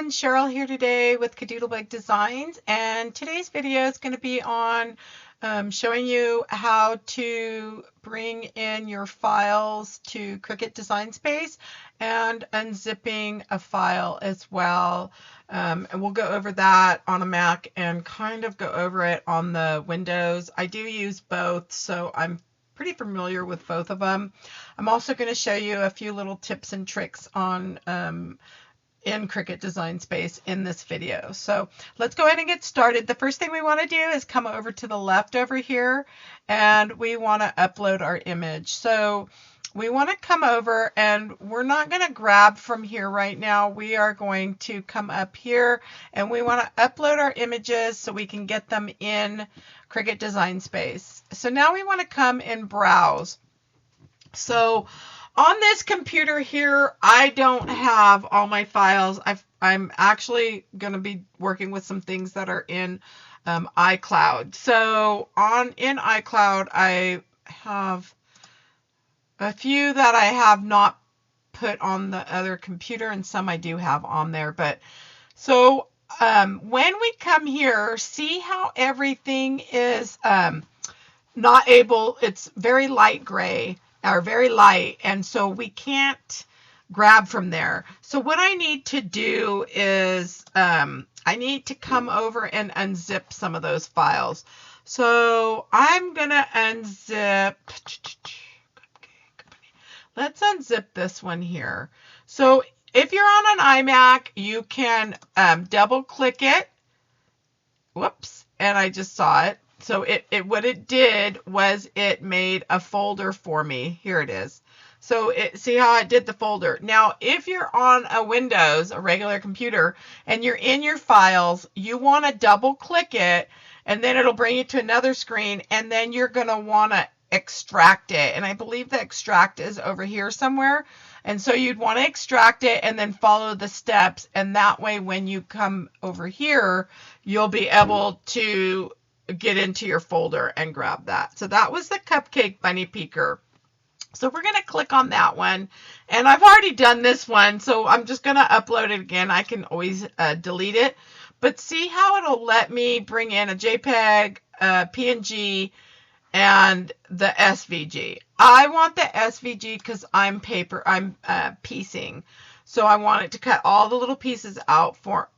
everyone, Cheryl here today with Cadoodlebug Designs, and today's video is going to be on showing you how to bring in your files to Cricut Design Space and unzipping a file as well. And we'll go over that on a Mac and kind of go over it on the Windows. I do use both, so I'm pretty familiar with both of them. I'm also going to show you a few little tips and tricks on in Cricut Design Space in this video. So let's go ahead and get started. The first thing we want to do is come over to the left over here, and we want to upload our image. So we want to come over, and we're not going to grab from here right now. We are going to come up here, and we want to upload our images so we can get them in Cricut Design Space. So now we want to come and browse. So on this computer here, I don't have all my files. I'm actually going to be working with some things that are in iCloud. So in iCloud, I have a few that I have not put on the other computer, and some I do have on there. But so when we come here, see how everything is not able, it's very light gray, are very light, and so we can't grab from there. So what I need to do is I need to come over and unzip some of those files. So I'm gonna unzip, let's unzip this one here. So if you're on an iMac, you can double click it. Whoops, and I just saw it. So what it did was it made a folder for me. Here it is. So see how it did the folder. Now, if you're on a Windows, a regular computer, and you're in your files, you want to double click it, and then it'll bring you to another screen, and then you're going to want to extract it. And I believe the extract is over here somewhere. And so you'd want to extract it and then follow the steps. And that way, when you come over here, you'll be able to get into your folder and grab that. So that was the Cupcake Bunny Peeker. So we're going to click on that one, and I've already done this one, so I'm just going to upload it again. I can always delete it, but see how it'll let me bring in a JPEG, PNG, and the SVG. I want the SVG because I'm piecing, so I want it to cut all the little pieces out for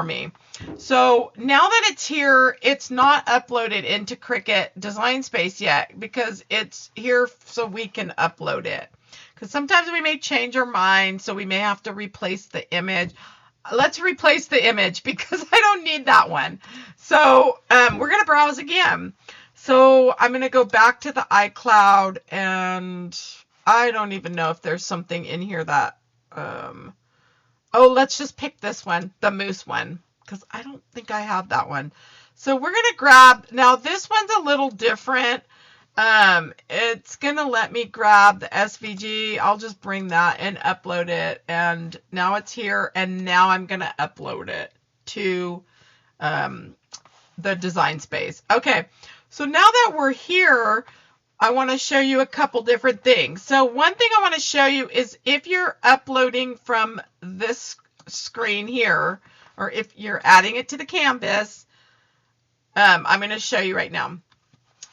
me. So now that it's here, it's not uploaded into Cricut Design Space yet because it's here so we can upload it. Because sometimes we may change our mind, so we may have to replace the image. Let's replace the image because I don't need that one. So we're going to browse again. So I'm going to go back to the iCloud, and I don't even know if there's something in here that oh, let's just pick this one, the moose one, because I don't think I have that one. So we're going to grab, now this one's a little different. It's going to let me grab the SVG. I'll just bring that and upload it. And now it's here. And now I'm going to upload it to the Design Space. Okay, so now that we're here, I want to show you a couple different things. So one thing I want to show you is if you're uploading from this screen here, or if you're adding it to the canvas, I'm going to show you right now.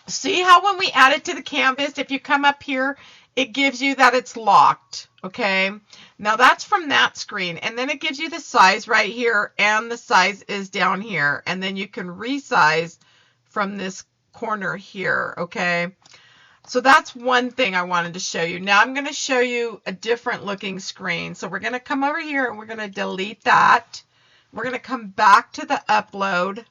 See how when we add it to the canvas, if you come up here, it gives you that it's locked. Okay, now that's from that screen, and then it gives you the size right here, and the size is down here, and then you can resize from this corner here. Okay, so that's one thing I wanted to show you. Now I'm going to show you a different looking screen. So we're going to come over here and we're going to delete that. We're going to come back to the upload,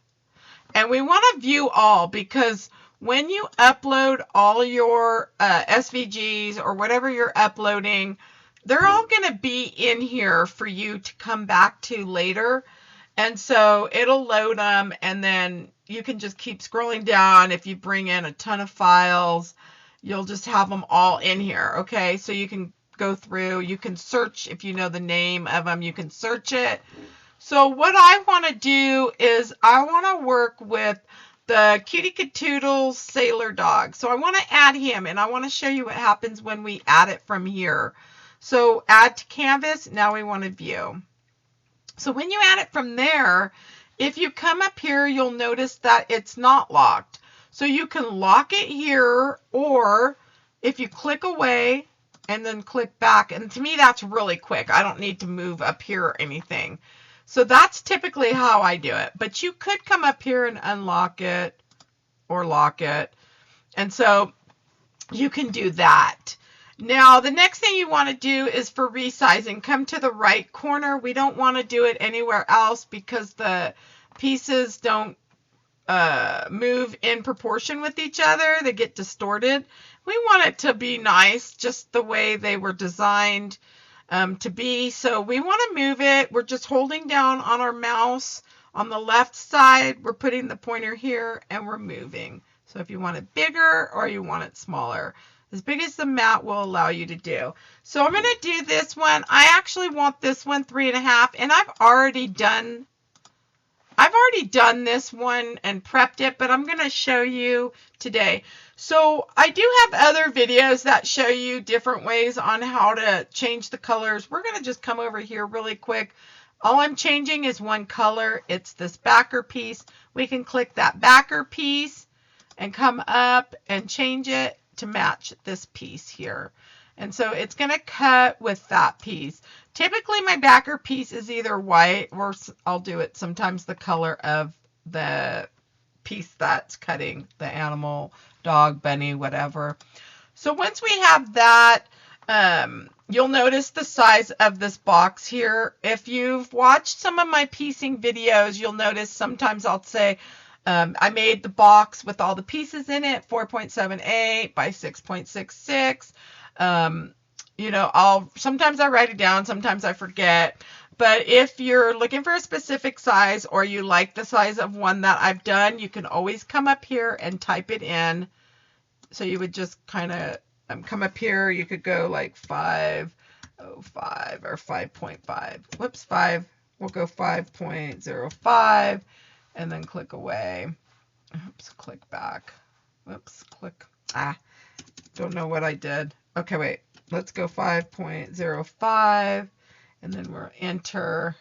and we want to view all, because when you upload all your SVGs or whatever you're uploading, they're all going to be in here for you to come back to later. And so it'll load them, and then you can just keep scrolling down. If you bring in a ton of files, you'll just have them all in here. Okay, so you can go through, you can search. If you know the name of them, you can search it. So what I want to do is I want to work with the Cutie Catoodle Sailor Dog. So I want to add him, and I want to show you what happens when we add it from here. So add to canvas. Now we want to view. So when you add it from there, if you come up here, you'll notice that it's not locked. So you can lock it here, or if you click away and then click back, and to me that's really quick. I don't need to move up here or anything. So that's typically how I do it. But you could come up here and unlock it or lock it. And so you can do that. Now, the next thing you want to do is for resizing. Come to the right corner. We don't want to do it anywhere else because the pieces don't move in proportion with each other. They get distorted. We want it to be nice, just the way they were designed to be. So we want to move it. We're just holding down on our mouse on the left side. We're putting the pointer here and we're moving. So if you want it bigger or you want it smaller, as big as the mat will allow you to do. So I'm going to do this one. I actually want this one 3.5, and I've already done this one and prepped it, but I'm going to show you today. So I do have other videos that show you different ways on how to change the colors. We're going to just come over here really quick. All I'm changing is one color. It's this backer piece. We can click that backer piece and come up and change it to match this piece here. And so it's going to cut with that piece. Typically my backer piece is either white, or I'll do it sometimes the color of the piece that's cutting, the animal, dog, bunny, whatever. So once we have that, you'll notice the size of this box here. If you've watched some of my piecing videos, you'll notice sometimes I'll say, I made the box with all the pieces in it, 4.78 by 6.66. You know, sometimes I write it down, sometimes I forget. But if you're looking for a specific size, or you like the size of one that I've done, you can always come up here and type it in. So you would just kind of come up here. You could go like 5.05 or 5.5. Whoops, 5. We'll go 5.05. And then click away. Oops, click back. Whoops, click. Don't know what I did. Okay, wait. Let's go 5.05. And then we'll enter.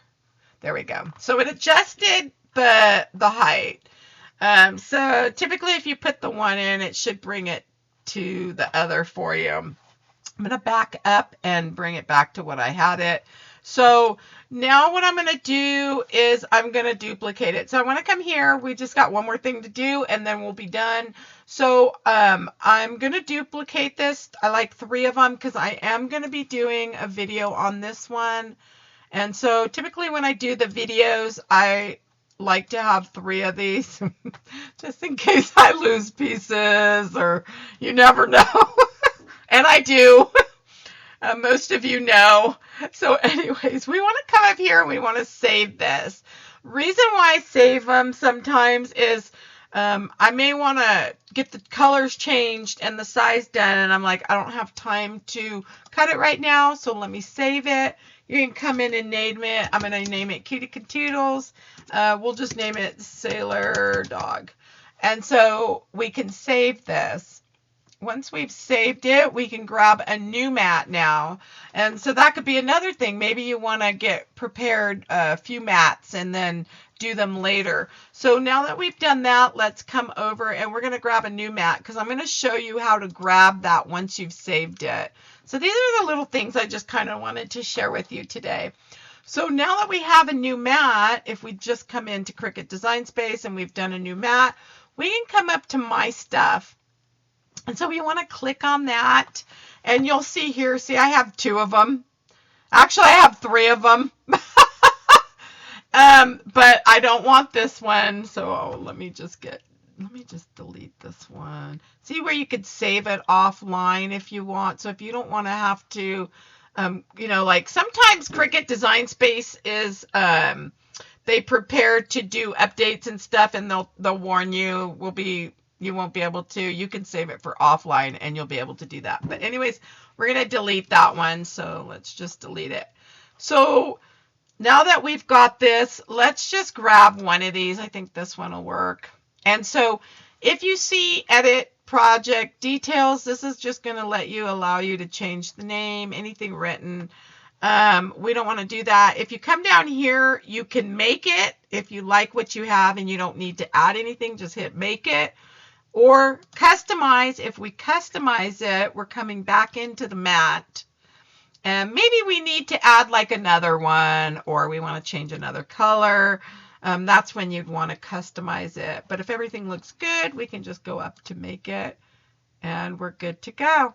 There we go. So it adjusted the height. So typically if you put the one in, it should bring it to the other for you. I'm going to back up and bring it back to what I had it. So now what I'm going to do is I'm going to duplicate it. So I want to come here. We just got one more thing to do and then we'll be done. So I'm going to duplicate this. I like 3 of them because I am going to be doing a video on this one. And so typically when I do the videos, I like to have 3 of these just in case I lose pieces, or you never know. And I do. Most of you know. So anyways, we want to come up here and we want to save this. Reason why I save them sometimes is I may want to get the colors changed and the size done, and I'm like, I don't have time to cut it right now, so let me save it. You can come in and name it. I'm going to name it Cutie Catoodles. We'll just name it Sailor Dog. And so we can save this. Once we've saved it, we can grab a new mat now. And so that could be another thing. Maybe you want to get prepared a few mats and then do them later. So now that we've done that, let's come over and we're going to grab a new mat because I'm going to show you how to grab that once you've saved it. So these are the little things I just kind of wanted to share with you today. So now that we have a new mat, if we just come into Cricut Design Space and we've done a new mat, we can come up to My Stuff. And so we want to click on that, and you'll see here, see, I have 2 of them. Actually, I have 3 of them. But I don't want this one. So let me just delete this one. See where you could save it offline if you want. So if you don't want to have to, you know, like sometimes Cricut Design Space is, they prepare to do updates and stuff, and they'll warn you you won't be able to. You can save it for offline and you'll be able to do that. But anyways, we're going to delete that one. So let's just delete it. So now that we've got this, let's just grab one of these. I think this one will work. And so if you see edit project details, this is just going to allow you to change the name, anything written. We don't want to do that. If you come down here, you can make it. If you like what you have and you don't need to add anything, just hit make it. Or customize. If we customize it, we're coming back into the mat. And maybe we need to add like another one, or we want to change another color. That's when you'd want to customize it. But if everything looks good, we can just go up to make it, and we're good to go.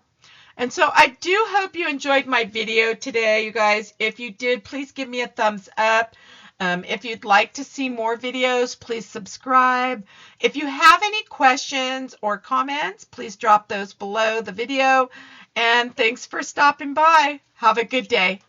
And so I do hope you enjoyed my video today, you guys. If you did, please give me a thumbs up. If you'd like to see more videos, please subscribe. If you have any questions or comments, please drop those below the video. And thanks for stopping by. Have a good day.